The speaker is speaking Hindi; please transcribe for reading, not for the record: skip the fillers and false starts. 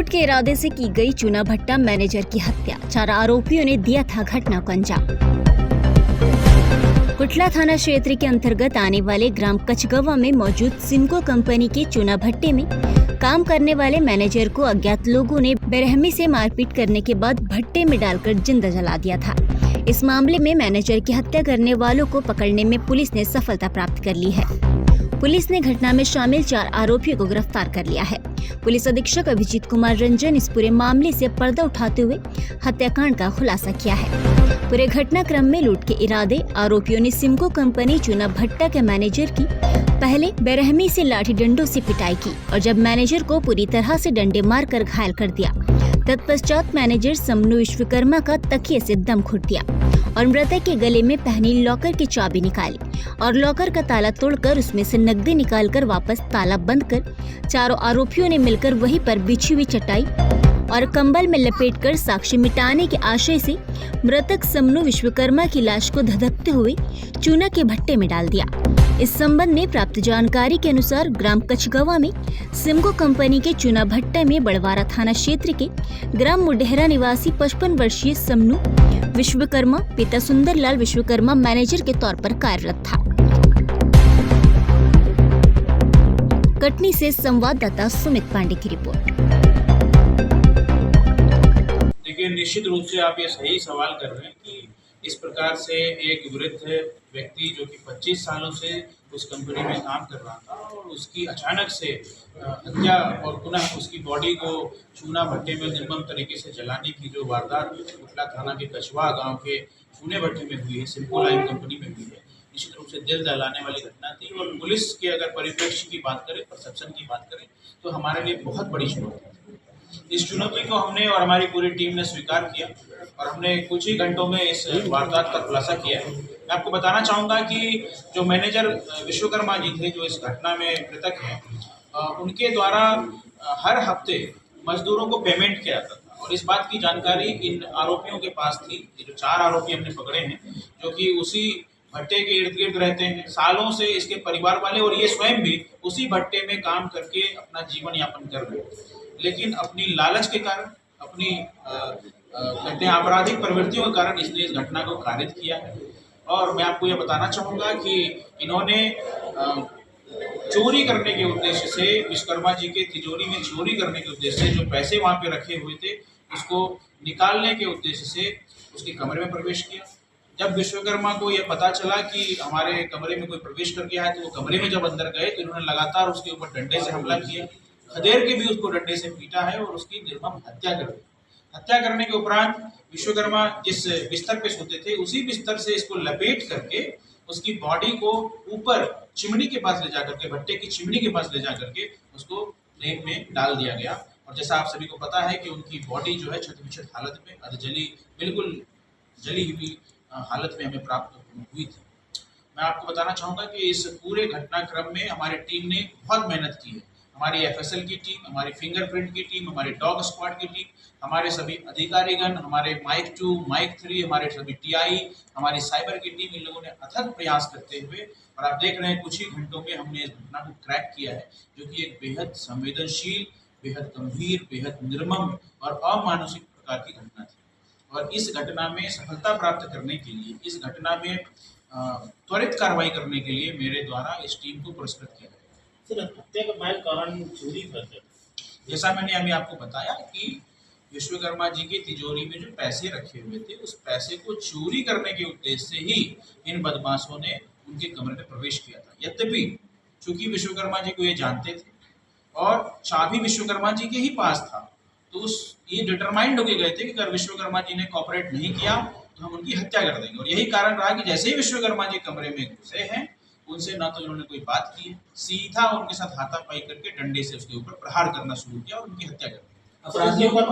लूट के इरादे से की गई चूना भट्टा मैनेजर की हत्या। 4 आरोपियों ने दिया था घटना को अंजाम। कुटला थाना क्षेत्र के अंतर्गत आने वाले ग्राम कचगवा में मौजूद सिमको कंपनी के चूना भट्टे में काम करने वाले मैनेजर को अज्ञात लोगों ने बेरहमी से मारपीट करने के बाद भट्टे में डालकर जिंदा जला दिया था। इस मामले में मैनेजर की हत्या करने वालों को पकड़ने में पुलिस ने सफलता प्राप्त कर ली है। पुलिस ने घटना में शामिल 4 आरोपियों को गिरफ्तार कर लिया है। पुलिस अधीक्षक अभिजीत कुमार रंजन इस पूरे मामले से पर्दा उठाते हुए हत्याकांड का खुलासा किया है। पूरे घटनाक्रम में लूट के इरादे आरोपियों ने सिमको कंपनी चूना भट्टा के मैनेजर की पहले बेरहमी से लाठी डंडों से पिटाई की और जब मैनेजर को पूरी तरह से डंडे मारकर घायल कर दिया, तत्पश्चात मैनेजर समनू विश्वकर्मा का तकिए से दम घुट दिया और मृतक के गले में पहनी लॉकर की चाबी निकाली और लॉकर का ताला तोड़कर उसमें से नकदी निकालकर वापस ताला बंद कर चारों आरोपियों ने मिलकर वहीं पर बिछी हुई चटाई और कंबल में लपेटकर साक्ष्य मिटाने के आशय से मृतक समनू विश्वकर्मा की लाश को धधकते हुए चूना के भट्टे में डाल दिया। इस संबंध में प्राप्त जानकारी के अनुसार ग्राम कचगवा में सिमको कंपनी के चूना भट्टे में बड़वारा थाना क्षेत्र के ग्राम मुडेहरा निवासी 55 वर्षीय समनू विश्वकर्मा पिता सुंदरलाल विश्वकर्मा मैनेजर के तौर पर कार्यरत था। कटनी से संवाददाता सुमित पांडे की रिपोर्ट। देखिए, निश्चित रूप से आप ये सही सवाल कर रहे हैं कि इस प्रकार से एक वृद्ध व्यक्ति जो कि 25 सालों से उस कंपनी में काम कर रहा था और उसकी अचानक से हत्या और पुनः उसकी बॉडी को चूना भट्टे में निर्मम तरीके से जलाने की जो वारदात कुटला थाना के कछवा गांव के चूने भट्टे में हुई है, सिमको लाइन कंपनी में हुई है, निश्चित रूप से दिल दहलाने वाली घटना थी। और पुलिस के अगर परिप्रेक्ष्य की बात करें, परसेप्शन की बात करें, तो हमारे लिए बहुत बड़ी चुनौती थी। इस चुनौती को हमने और हमारी पूरी टीम ने स्वीकार किया और हमने कुछ ही घंटों में इस वारदात का खुलासा किया है। मैं आपको बताना चाहूँगा कि जो मैनेजर विश्वकर्मा जी थे, जो इस घटना में मृतक हैं, उनके द्वारा हर हफ्ते मजदूरों को पेमेंट किया जाता था और इस बात की जानकारी इन आरोपियों के पास थी। ये जो 4 आरोपी हमने पकड़े हैं, जो कि उसी भट्टे के इर्द गिर्द रहते हैं, सालों से इसके परिवार वाले और ये स्वयं भी उसी भट्टे में काम करके अपना जीवन यापन कर रहे हैं, लेकिन अपनी लालच के कारण, अपनी कहते हैं आपराधिक प्रवृत्तियों के कारण इसने इस घटना को कारित किया है। और मैं आपको ये बताना चाहूँगा कि इन्होंने चोरी करने के उद्देश्य से, विश्वकर्मा जी के तिजोरी में चोरी करने के उद्देश्य से जो पैसे वहाँ पे रखे हुए थे, उसको निकालने के उद्देश्य से उसके कमरे में प्रवेश किया। जब विश्वकर्मा को यह पता चला कि हमारे कमरे में कोई प्रवेश कर गया है, तो वो कमरे में जब अंदर गए तो इन्होंने लगातार उसके ऊपर डंडे से हमला किया, खदेड़ के भी उसको डंडे से पीटा है और उसकी निर्मम हत्या कर दी। हत्या करने के उपरांत विश्वकर्मा जिस बिस्तर पे सोते थे, उसी बिस्तर से इसको लपेट करके उसकी बॉडी को ऊपर चिमनी के पास ले जाकर के, भट्टे की चिमनी के पास ले जाकर के उसको फ्लेम में डाल दिया गया। और जैसा आप सभी को पता है कि उनकी बॉडी जो है क्षत-विक्षत हालत में, अधजली, बिल्कुल जली हुई हालत में हमें प्राप्त हुई थी। मैं आपको बताना चाहूँगा कि इस पूरे घटनाक्रम में हमारी टीम ने बहुत मेहनत की है। हमारी एफएसएल की टीम, हमारी फिंगरप्रिंट की टीम, हमारे डॉग स्क्वाड की टीम, हमारे सभी अधिकारीगण, हमारे माइक 2, माइक 3, हमारे सभी टीआई, हमारी साइबर की टीम, इन लोगों ने अथक प्रयास करते हुए, और आप देख रहे हैं कुछ ही घंटों में हमने इस घटना को क्रैक किया है, जो कि एक बेहद संवेदनशील, बेहद गंभीर, बेहद निर्मम और अमानुषिक प्रकार की घटना थी। और इस घटना में सफलता प्राप्त करने के लिए, इस घटना में त्वरित कार्रवाई करने के लिए मेरे द्वारा इस टीम को पुरस्कृत किया गया। सर, हत्या का मुख्य कारण चोरी था सर। जैसा मैंने अभी आपको बताया कि विश्वकर्मा जी की तिजोरी में जो पैसे रखे हुए थे, उस पैसे को चोरी करने के उद्देश्य से ही इन बदमाशों ने उनके कमरे में प्रवेश किया था। यद्यपि चूंकि विश्वकर्मा जी को ये जानते थे और चाबी विश्वकर्मा जी के ही पास था, तो ये डिटरमाइंड होके गए थे कि अगर विश्वकर्मा जी ने कॉपरेट नहीं किया तो हम उनकी हत्या कर देंगे। और यही कारण रहा कि जैसे ही विश्वकर्मा जी कमरे में घुसे हैं, उनसे ना तो इन्होंने कोई बात की है, सीधा उनके साथ हाथापाई करके डंडे से उसके ऊपर प्रहार करना शुरू किया और उनकी हत्या कर दी। अपराधियों का